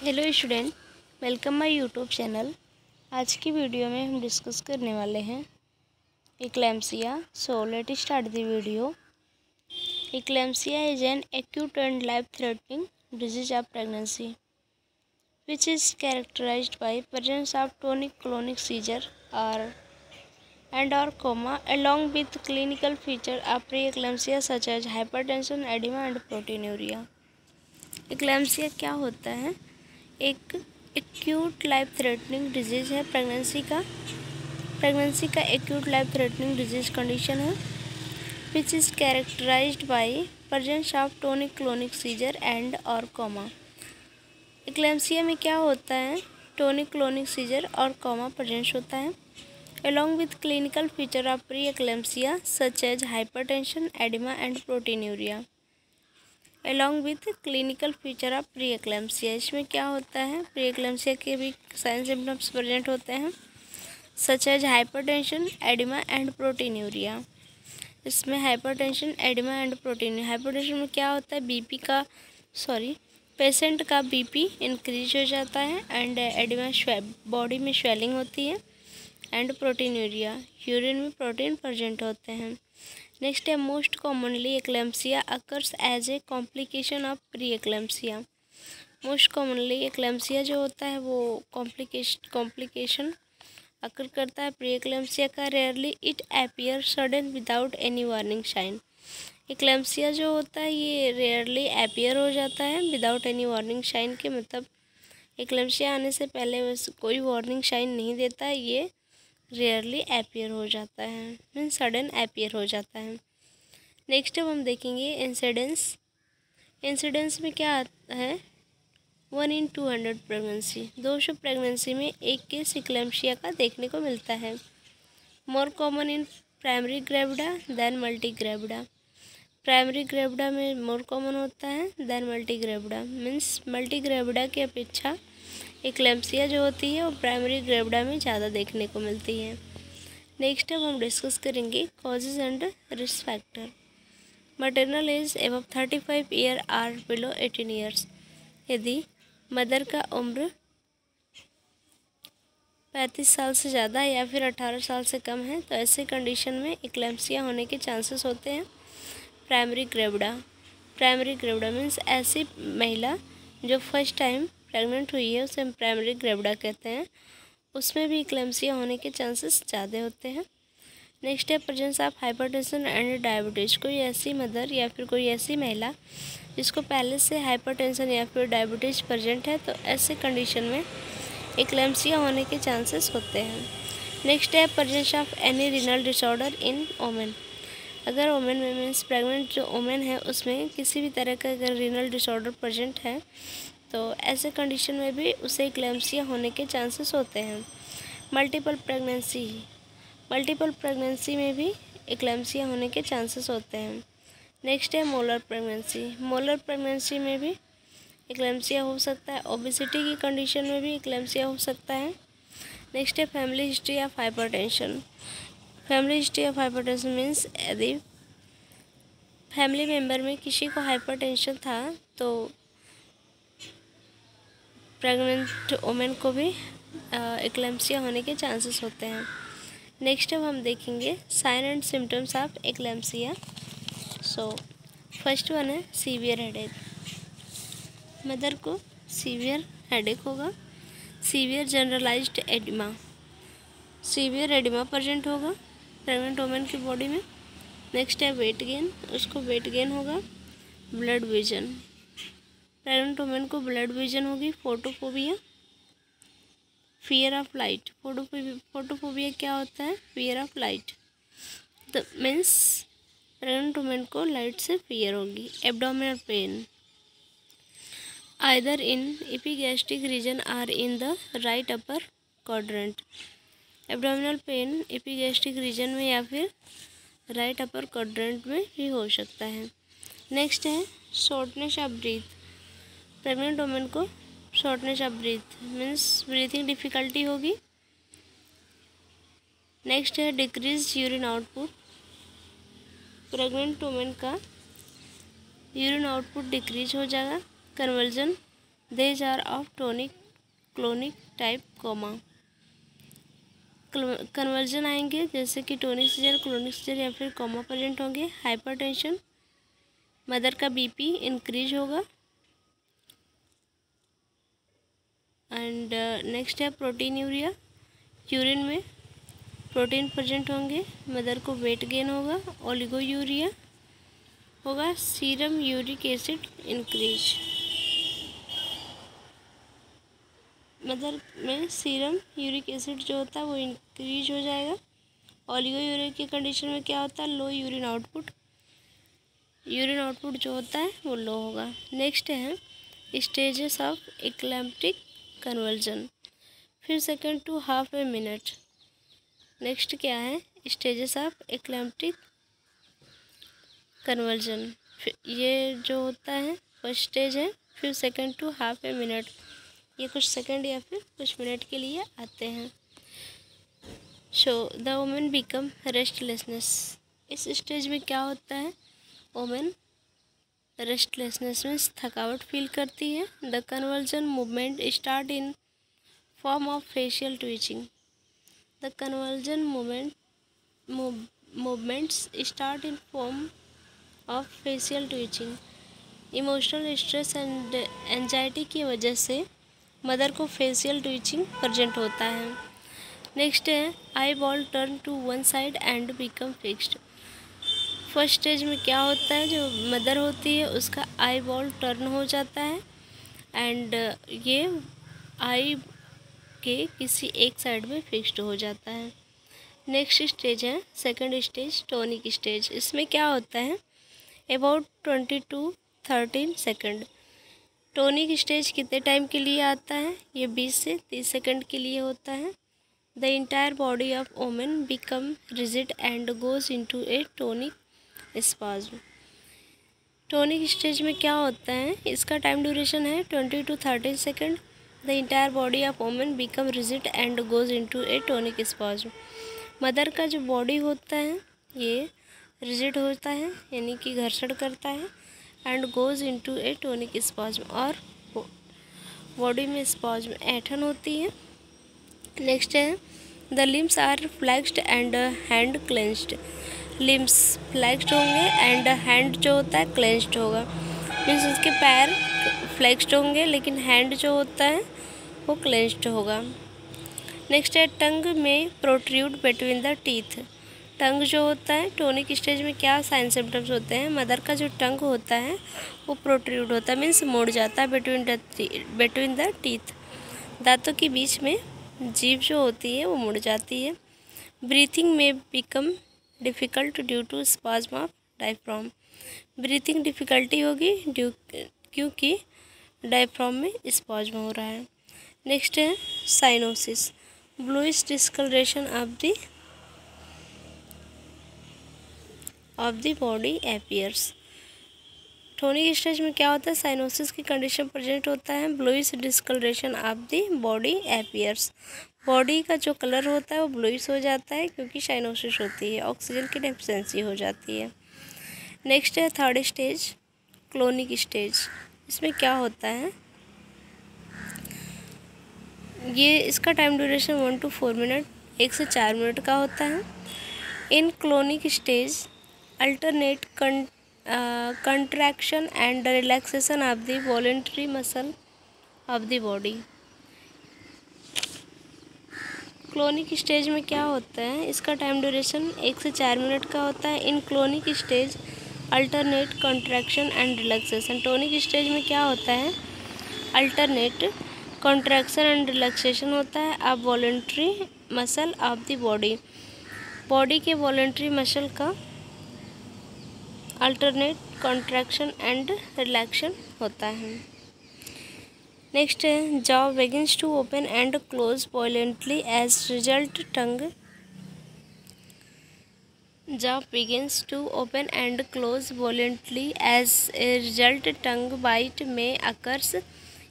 Hello student, welcome my YouTube channel. आज की video में हम डिस्कस करने वाले हैं eclampsia. So let start the video. Eclampsia is an acute and life threatening disease of pregnancy which is characterized by presence of tonic-clonic seizure or coma along with clinical feature of preeclampsia such as hypertension, edema and proteinuria। Eclampsia क्या होता है? एक acute life threatening disease है। Pregnancy का acute life threatening disease condition है which is characterized by presence of tonic clonic seizure and और coma. Eclampsia में क्या होता है? टोनिक क्लोनिक सीजर और कोमा प्रेजेंस होता है along with clinical feature of pre-eclampsia such as hypertension, edema and proteinuria। along with clinical feature of pre-eclampsia, इसमें क्या होता है? pre-eclampsia के भी साइन सिम्टम्स प्रेजेंट होते हैं such as hypertension, edema and proteinuria। इसमें hypertension, oedema and protein. Hypertension में क्या होता है? पेशेंट का बीपी इंक्रीज हो जाता है एंड एडिमा बॉडी में स्वेलिंग होती है एंड प्रोटीनूरिया, यूरिन में प्रोटीन प्रेजेंट होते हैं। नेक्स्ट है most commonly eclampsia occurs as a complication of pre eclampsia. Most commonly eclampsia जो होता है वो कॉम्प्लिकेशन अकर करता है प्री एक्लैम्सिया का। Rarely it appear sudden without any warning sign. Eclampsia जो होता है ये रेयरली अपीयर हो जाता है विदाउट एनी वार्निंग साइन के, मतलब एक्लैम्सिया आने से पहले बस कोई वार्निंग साइन नहीं देता है, ये रेयरली अपीयर हो जाता है, मीन सडन अपीयर हो जाता है। नेक्स्ट अब हम देखेंगे इंसिडेंस। इंसिडेंस में क्या है? 1 in 200 प्रेगनेंसी, 200 प्रेगनेंसी में एक केस एक्लैम्सिया का देखने को मिलता है। More common in primary gravida than multi gravida. Primary gravida में मोर कॉमन होता है than multi gravida, means multi gravida की अपेक्षा एक्लैम्सिया जो होती है वो प्राइमरी ग्रेविडा में ज़्यादा देखने को मिलती है। नेक्स्ट अब हम डिस्कस करेंगे causes and risk factor. Maternal age above 35 year or below 18 years. यदि मदर का उम्र 35 साल से ज़्यादा या फिर 18 साल से कम है तो ऐसे कंडीशन में एक्लैम्सिया होने के चांसेस होते हैं। प्राइमरी ग्रेविडा मीन्स ऐसी महिला जो फर्स्ट टाइम प्रेग्नेंट हुई है उसे हम प्राइमरी ग्रेविडा कहते हैं, उसमें भी एक्लैम्सिया होने के चांसेस ज़्यादा होते हैं। नेक्स्ट है presence of hypertension and diabetes. कोई ऐसी मदर या फिर कोई ऐसी महिला जिसको पहले से हाइपरटेंशन या फिर डायबिटीज़ प्रेजेंट है तो ऐसे कंडीशन में एक्लैम्सिया होने के चांसेस होते हैं। नेक्स्ट है presence of any renal disorder in women. अगर वोमेन में मीन्स प्रेग्नेंट जो वोमेन है उसमें किसी भी तरह का अगर रीनल डिसऑर्डर प्रेजेंट है तो ऐसे कंडीशन में भी उसे एक्लैम्सिया होने के चांसेस होते हैं। मल्टीपल प्रेगनेंसी में भी एक्लैम्सिया होने के चांसेस होते हैं। नेक्स्ट है मोलर प्रेगनेंसी में भी एक्लैम्सिया हो सकता है। ओबेसिटी की कंडीशन में भी एक्लैम्सिया हो सकता है। नेक्स्ट है family history of hypertension means यदि फैमिली मेम्बर में किसी को हाइपरटेंशन था तो प्रेग्नेंट वुमेन को भी एक्लैम्सिया होने के चांसेस होते हैं। नेक्स्ट अब हम देखेंगे sign and symptoms of eclampsia. So first one है सीवियर हेडेक। मदर को सीवियर हेडेक होगा। सीवियर जनरलाइज्ड एडिमा प्रेजेंट होगा प्रेग्नेंट वुमेन की बॉडी में। नेक्स्ट है वेट गेन, उसको वेट गेन होगा। ब्लड विजन, प्रेग्नेंट वुमेन को ब्लड विजन होगी। Photophobia, fear of light. Photophobia क्या होता है? Fear of light, the means pregnant women को लाइट से फियर होगी। Abdominal pain either in epigastric region or in the right upper quadrant. Abdominal pain epigastric region में या फिर राइट अपर क्वाड्रेंट में भी हो सकता है। नेक्स्ट है shortness of breath. Pregnant women को shortness of breath means breathing difficulty होगी। नेक्स्ट है decrease urine output. Pregnant women का यूरिन आउटपुट डिक्रीज हो जाएगा। Convulsion These are of tonic clonic type coma. Convulsion आएंगे जैसे कि टोनिक सीजर, क्लोनिक सीजर या फिर कोमा प्रेजेंट होंगे। हाइपरटेंशन, मदर का बीपी इंक्रीज होगा। एंड नेक्स्ट है प्रोटीन यूरिया, यूरिन में प्रोटीन प्रेजेंट होंगे, मदर को वेट गेन होगा। ओलिगो यूरिया होगा, serum uric acid increase, mother में सीरम यूरिक एसिड जो होता है वो इंक्रीज हो जाएगा। ओलिगो यूरिया की कंडीशन में क्या होता है, low urine output, urine output जो होता है वो लो होगा। नेक्स्ट है स्टेजेस ऑफ इक्लेम्प्टिक कन्वर्जन, फिर second to half a minute. Next क्या है, स्टेजेस ऑफ इक्लेम्प्टिक कन्वर्जन, ये जो होता है फर्स्ट स्टेज है, फिर second to half a minute, ये कुछ सेकंड या फिर कुछ मिनट के लिए आते हैं। Show the women become restlessness, इस स्टेज में क्या होता है, वुमेन रेस्टलेसनेस में थकावट फील करती है। The conversion movement start in form of facial twitching, the conversion movements start in form of facial twitching. Emotional stress and anxiety की वजह से मदर को फेशियल ट्विचिंग प्रेजेंट होता है। नेक्स्ट है eye ball turn to one side and become fixed, first stage में क्या होता है, जो मदर होती है उसका आई बॉल टर्न हो जाता है एंड ये आई के किसी एक साइड में फिक्स्ड हो जाता है। नेक्स्ट स्टेज है सेकंड स्टेज, टोनिक स्टेज, इसमें क्या होता है, about 20 to 13 second. Tonic stage कितने टाइम के लिए आता है, ये 20 से 30 सेकंड के लिए होता है। The entire body of women become rigid and goes into a tonic spasm. Tonic stage में क्या होता है, इसका टाइम ड्यूरेशन है 20 to 13 second. The entire body of women become rigid and goes into a tonic spasm, mother का जो body होता है ये रिजिड होता है यानी कि घर्षण करता है and goes into a tonic spasm, और बॉडी में स्पाज्म ऐठन होती है। नेक्स्ट है the limbs are flexed and hand clenched, limbs flexed होंगे एंड हैंड जो होता है क्लेंच्ड होगा, मीन्स उसके पैर फ्लेक्स्ड होंगे लेकिन हैंड जो होता है वो क्लेंच्ड होगा। नेक्स्ट है टंग में प्रोट्रूड बिटवीन द टीथ, टंग जो होता है टोनिक स्टेज में क्या साइन सिम्टम्स होते हैं, मदर का जो टंग होता है वो प्रोट्रूड होता है, मीन्स मुड़ जाता है बिटवीन द टीथ, दांतों के बीच में जीभ जो होती है वो मुड़ जाती है। Breathing may become difficult due to spasm of diaphragm, breathing difficulty होगी क्योंकि डायफ्राम में स्पाज्म हो रहा है। नेक्स्ट है cyanosis, bluish discolouration of the body appears. Tonic stage में क्या होता है, साइनोसिस की कंडीशन प्रेजेंट होता है, bluish discolouration of the body appears, body का जो कलर होता है वो ब्लूइश हो जाता है क्योंकि साइनोसिस होती है, ऑक्सीजन की डेफिशिएंसी हो जाती है। नेक्स्ट है थर्ड स्टेज, क्लोनिक स्टेज, इसमें क्या होता है, ये इसका टाइम ड्यूरेशन 1 to 4 मिनट, 1 से 4 मिनट का होता है। In clonic stage alternate contraction and relaxation of the voluntary muscle of the body। Clonic stage में क्या होता है, इसका टाइम ड्यूरेशन 1 से 4 मिनट का होता है। In clonic stage alternate contraction and relaxation, tonic stage में क्या होता है, अल्टरनेट कॉन्ट्रैक्शन एंड रिलैक्सेशन होता है of voluntary muscle of the body, body के वॉलंटरी मसल का अल्टरनेट कॉन्ट्रैक्शन एंड रिलैक्सेशन होता है। नेक्स्ट है jaw begins to open and close violently as result tongue, jaw begins to open and close violently as a result tongue bite में occurs,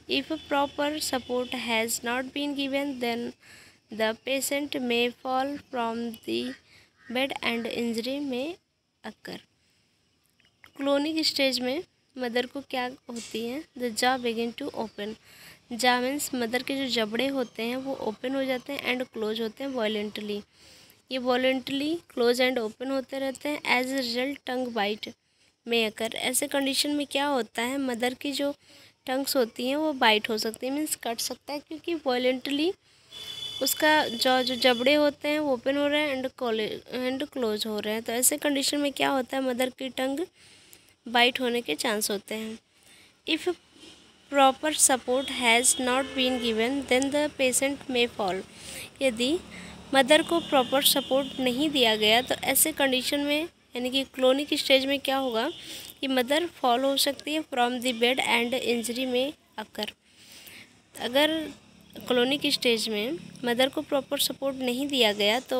if proper support has not been given then the patient में fall from the bed and injury में occur. Clonic stage में mother को क्या होती है, the जा begin to open. जा मीन्स मदर के जो जबड़े होते हैं वो ओपन हो जाते हैं एंड क्लोज होते हैं वॉलेंटली। ये वॉलेंटली क्लोज एंड ओपन होते रहते हैं। As a result tongue bite may occur. ऐसे कंडीशन में क्या होता है, मदर की जो टंग्स होती हैं वो बाइट हो सकती है, मीन्स कट सकता है, क्योंकि वॉलेंटली उसका जो जबड़े होते हैं वो ओपन हो रहे हैं एंड क्लोज हो रहे हैं। तो ऐसे कंडीशन में क्या होता है, मदर की टंग बाइट होने के चांस होते हैं। If proper support has not been given then the patient में फॉल। यदि मदर को प्रॉपर सपोर्ट नहीं दिया गया तो ऐसे कंडीशन में यानी कि क्लोनिक स्टेज में क्या होगा कि मदर फॉल हो सकती है from the bed and injury में अकर। अगर क्लोनिक स्टेज में मदर को प्रॉपर सपोर्ट नहीं दिया गया तो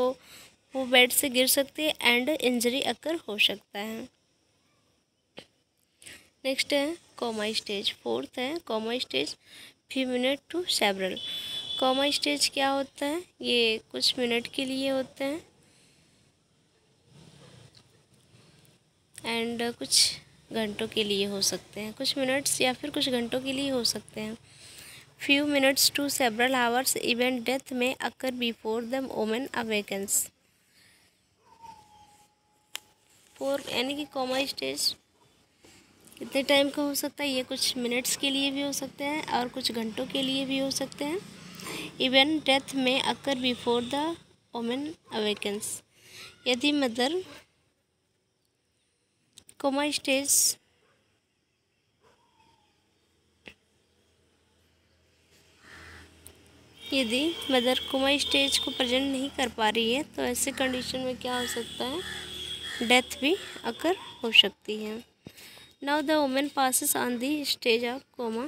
वो बेड से गिर सकती है एंड इंजरी अकर हो सकता है। नेक्स्ट है कोमा स्टेज। फोर्थ है coma stage, few minute to several. Coma stage क्या होता है, ये कुछ मिनट के लिए होते हैं एंड कुछ घंटों के लिए हो सकते हैं, कुछ मिनट्स या फिर कुछ घंटों के लिए हो सकते हैं। Few minutes to several hours, even death में occur before the women awakens. Four यानी कि कोमा स्टेज कितने टाइम का हो सकता है, ये कुछ मिनट्स के लिए भी हो सकते हैं और कुछ घंटों के लिए भी हो सकते हैं। इवन डेथ में occur before the women awakens. यदि मदर कोमा स्टेज यदि मदर कोमा स्टेज को प्रेजेंट नहीं कर पा रही है तो ऐसे कंडीशन में क्या हो सकता है, डेथ भी अकर हो सकती है। Now the women passes on the stage of coma.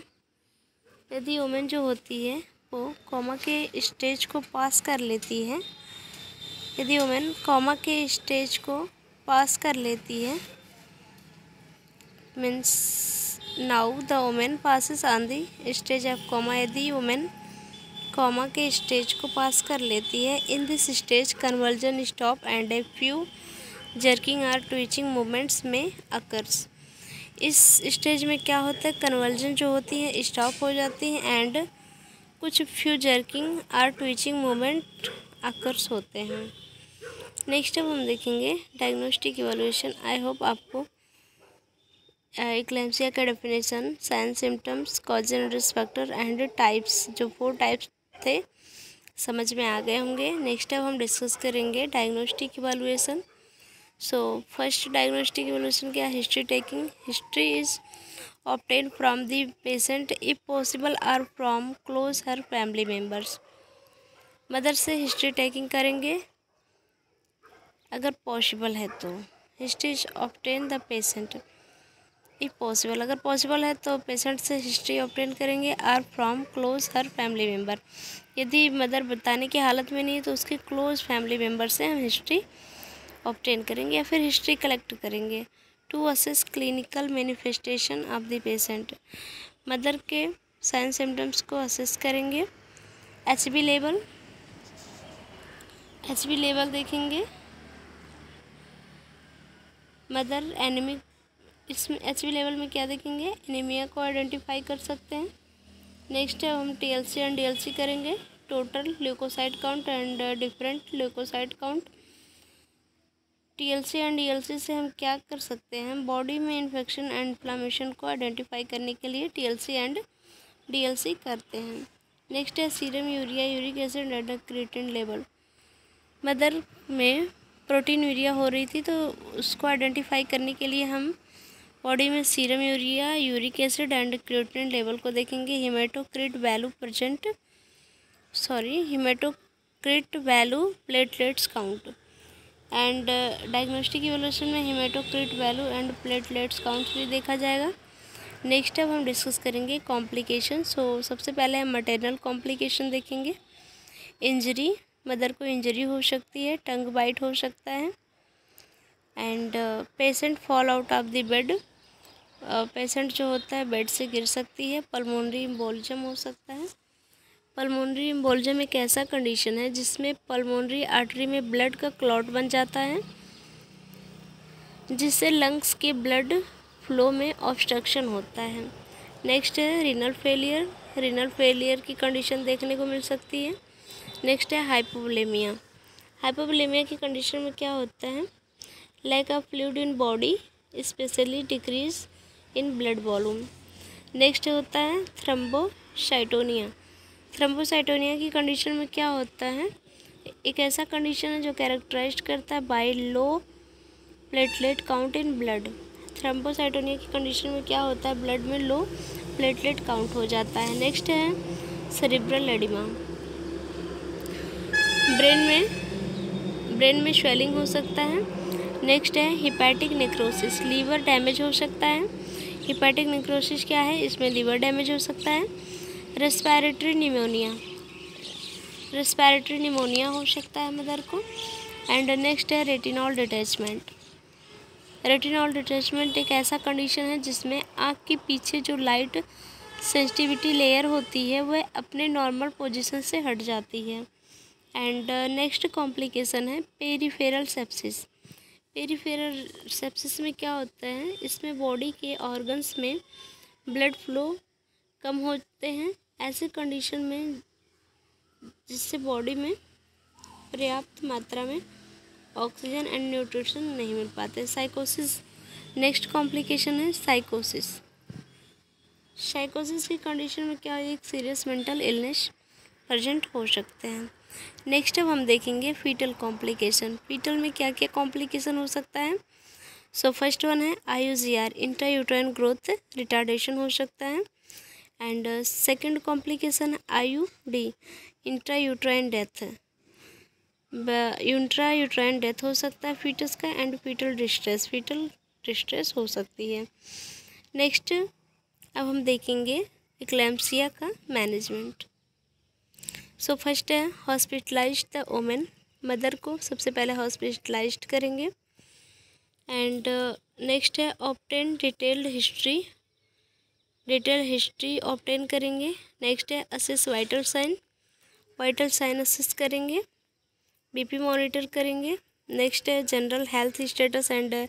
यदि वोमेन जो होती है वो कोमा के स्टेज को पास कर लेती है, यदि वोमेन कोमा के स्टेज को पास कर लेती है means now the women passes on the stage of coma. यदि वोमेन कोमा के स्टेज को पास कर लेती है, in this stage convulsion stop and a few jerking और ट्विचिंग मूवमेंट्स में अकर्स। इस स्टेज में क्या होता है, कन्वर्जन जो होती है स्टॉप हो जाती है एंड कुछ फ्यू जर्किंग और ट्विचिंग मूवमेंट अकर्स होते हैं। नेक्स्ट अब हम देखेंगे डायग्नोस्टिक इवैल्यूएशन। आई होप आपको इक्लेम्सिया का definition, sign, symptoms, cause and risk factor and types, जो 4 टाइप्स थे, समझ में आ गए होंगे। नेक्स्ट अब हम डिस्कस करेंगे diagnostic evaluation. So first diagnostic evaluation क्या, history taking. History is obtain from the patient if possible or from close her family members. Mother से हिस्ट्री टेकिंग करेंगे अगर पॉसिबल है तो। History is obtain the patient if possible, अगर possible है तो patient से हिस्ट्री ऑब्टेन करेंगे or from close her family member. यदि मदर बताने की हालत में नहीं है तो उसके क्लोज फैमिली मेम्बर से हम हिस्ट्री ऑब्टेन करेंगे या फिर हिस्ट्री कलेक्ट करेंगे। To assess clinical manifestation of the patient, mother के साइन सिम्टम्स को असेस करेंगे। एचबी लेवल, एचबी लेवल देखेंगे। मदर एनीमिक, इसमें एचबी लेवल में क्या देखेंगे, एनीमिया को आइडेंटिफाई कर सकते हैं। नेक्स्ट है हम टीएलसी एंड डीएलसी करेंगे, total leukocyte count and different leukocyte count. TLC and DLC से हम क्या कर सकते हैं, बॉडी में इन्फेक्शन एंड इन्फ्लामेशन को आइडेंटिफाई करने के लिए टीएलसी एंड डीएलसी करते हैं। नेक्स्ट है serum urea, uric acid and creatinine level. Mother में प्रोटीन यूरिया हो रही थी तो उसको आइडेंटिफाई करने के लिए हम बॉडी में serum urea, uric acid and creatinine level को देखेंगे। Hematocrit value present, hematocrit value, platelets count and diagnostic evaluation में hematocrit value and platelets count भी देखा जाएगा। नेक्स्ट अब हम डिस्कस करेंगे कॉम्प्लिकेशन। सो सबसे पहले हम मटर्नल कॉम्प्लिकेशन देखेंगे। इंजरी, मदर को इंजरी हो सकती है, टंग बाइट हो सकता है and patient fall out of the bed, patient जो होता है बेड से गिर सकती है। पल्मोनरी एम्बोलिज्म हो सकता है। पल्मोनरी एम्बोलिज्म एक ऐसा कंडीशन है जिसमें पल्मोनरी आर्टरी में ब्लड का क्लॉट बन जाता है जिससे लंग्स के ब्लड फ्लो में ऑब्स्ट्रक्शन होता है। नेक्स्ट है रीनल फेलियर। रीनल फेलियर की कंडीशन देखने को मिल सकती है। नेक्स्ट है हाइपोवोलेमिया। हाइपोवोलेमिया की कंडीशन में क्या होता है? Lack of fluid in body, especially decrease in blood volume. Next होता है थ्रम्बोसाइटोनिया। थ्रम्बोसाइटोनिया की कंडीशन में क्या होता है? एक ऐसा कंडीशन है जो कैरेक्टराइज करता है by low platelet count in blood. Thrombocytopenia की कंडीशन में क्या होता है? ब्लड में लो प्लेटलेट काउंट हो जाता है। नेक्स्ट है सेरिब्रल एडिमा। ब्रेन में स्वेलिंग हो सकता है। नेक्स्ट है हिपैटिक नेक्रोसिस। लीवर डैमेज हो सकता है। हिपैटिक नेक्रोसिस क्या है? इसमें लीवर डैमेज हो सकता है। रेस्पिरेटरी निमोनिया हो सकता है मदर को। एंड नेक्स्ट है रेटिनॉल डिटैचमेंट। रेटिनॉल डिटैचमेंट एक ऐसा कंडीशन है जिसमें आँख के पीछे जो लाइट सेंसिटिविटी लेयर होती है वह अपने नॉर्मल पोजीशन से हट जाती है। एंड नेक्स्ट कॉम्प्लिकेशन है पेरिफेरल सेप्सिस। पेरिफेरल सेप्सिस में क्या होता है? इसमें बॉडी के ऑर्गन्स में ब्लड फ्लो कम होते हैं। ऐसे कंडीशन में जिससे बॉडी में पर्याप्त मात्रा में ऑक्सीजन एंड न्यूट्रिशन नहीं मिल पाते। साइकोसिस नेक्स्ट कॉम्प्लिकेशन है साइकोसिस। साइकोसिस की कंडीशन में क्या है? एक सीरियस मेंटल इलनेस प्रेजेंट हो सकते हैं। नेक्स्ट अब हम देखेंगे फीटल कॉम्प्लिकेशन। फीटल में क्या क्या कॉम्प्लिकेशन हो सकता है? सो फर्स्ट वन है IUGR, इंट्रायूट्राइन ग्रोथ रिटार्डेशन हो सकता है। एंड सेकंड कॉम्प्लिकेशन है IUD, intrauterine death. Intrauterine death हो सकता है फीटस का। एंड फीटल डिस्ट्रेस हो सकती है। नेक्स्ट अब हम देखेंगे इक्लेम्पसिया का मैनेजमेंट। सो फर्स्ट है हॉस्पिटलाइज द वोमेन। मदर को सबसे पहले हॉस्पिटलाइज करेंगे। एंड नेक्स्ट है ऑब्टेन डिटेल्ड हिस्ट्री ऑब्टेन करेंगे। नेक्स्ट है असेस वाइटल साइन असेस करेंगे। BP मॉनिटर करेंगे। नेक्स्ट है general health status and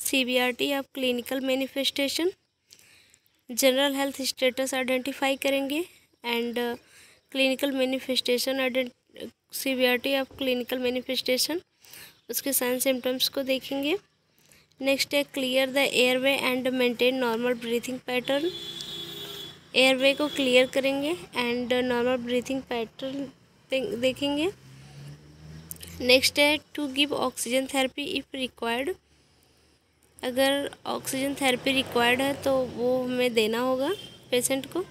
CVRT of clinical manifestation. General health status identify करेंगे। And clinical manifestation CVRT of clinical manifestation, उसके sign symptoms को देखेंगे। Next है clear the airway and maintain normal breathing pattern. Airway को clear करेंगे and normal breathing pattern देखेंगे। Next है to give oxygen therapy if required. अगर oxygen therapy required है तो वो हमें देना होगा पेशेंट को।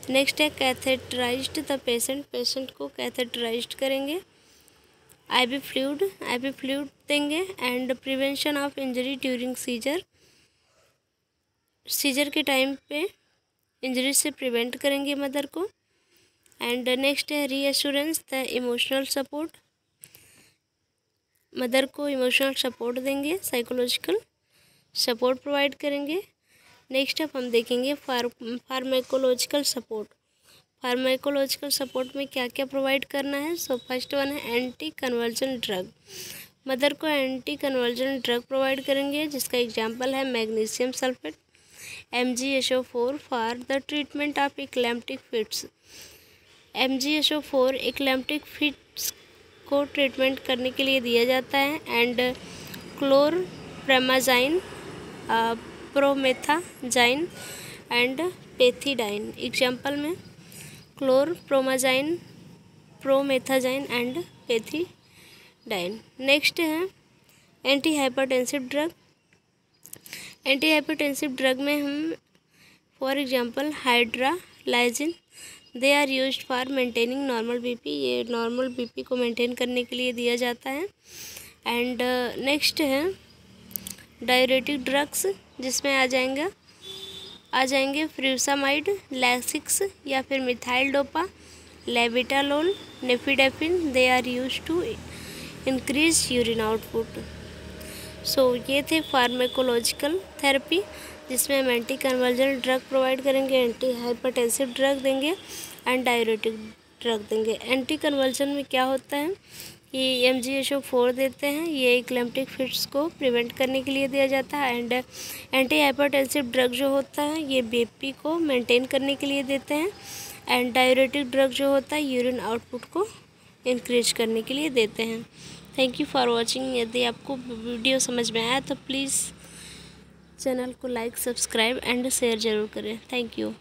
नेक्स्ट है कैथेटराइज्ड द पेशेंट को कैथेटराइज्ड करेंगे। IV फ्लूइड देंगे। And prevention of injury during seizure के टाइम पे इंजरी से प्रिवेंट करेंगे मदर को। एंड नेक्स्ट है reassurance the emotional support. Mother को इमोशनल सपोर्ट देंगे, साइकोलॉजिकल सपोर्ट प्रोवाइड करेंगे। नेक्स्ट अब हम देखेंगे फार्माकोलॉजिकल सपोर्ट। फार्माकोलॉजिकल सपोर्ट में क्या क्या प्रोवाइड करना है? सो फर्स्ट वन है एंटी कन्वर्जन ड्रग। मदर को एंटी कन्वर्जन ड्रग प्रोवाइड करेंगे जिसका एग्जांपल है magnesium sulphate MgSO4 for the treatment of eclamptic fits. MgSO4 eclamptic fits को ट्रीटमेंट करने के लिए दिया जाता है। And chlorpromazine, promethazine and pethidine. Example में chlorpromazine, promethazine and pethidine. Next है anti hypertensive drug. Anti hypertensive drug में हम for example hydralazine, they are used for maintaining normal BP। ये नॉर्मल BP को मेंटेन करने के लिए दिया जाता है। एंड नेक्स्ट है डायरेटिक ड्रग्स जिसमें आ जाएंगे फ्यूसामाइड, लैक्सिक्स या फिर methyldopa, labetalol, nifedipine. They are used to increase urine output. So ये थे फार्माकोलॉजिकल थेरेपी जिसमें हम एंटी कन्वर्जन ड्रग प्रोवाइड करेंगे, एंटी हाइपरटेंसिव ड्रग देंगे एंड डायरेटिक ड्रग देंगे। एंटी कन्वर्जन में क्या होता है ये MgSO4 देते हैं। ये इक्लेम्प्टिक फिट्स को प्रिवेंट करने के लिए दिया जाता है। एंड एंटी हाइपरटेंसिव ड्रग जो होता है ये BP को मेंटेन करने के लिए देते हैं। एंड डायूरेटिक ड्रग जो होता है यूरिन आउटपुट को इंक्रीज करने के लिए देते हैं। Thank you for watching. यदि आपको वीडियो समझ में आया तो प्लीज़ चैनल को लाइक, सब्सक्राइब एंड शेयर ज़रूर करें। Thank you.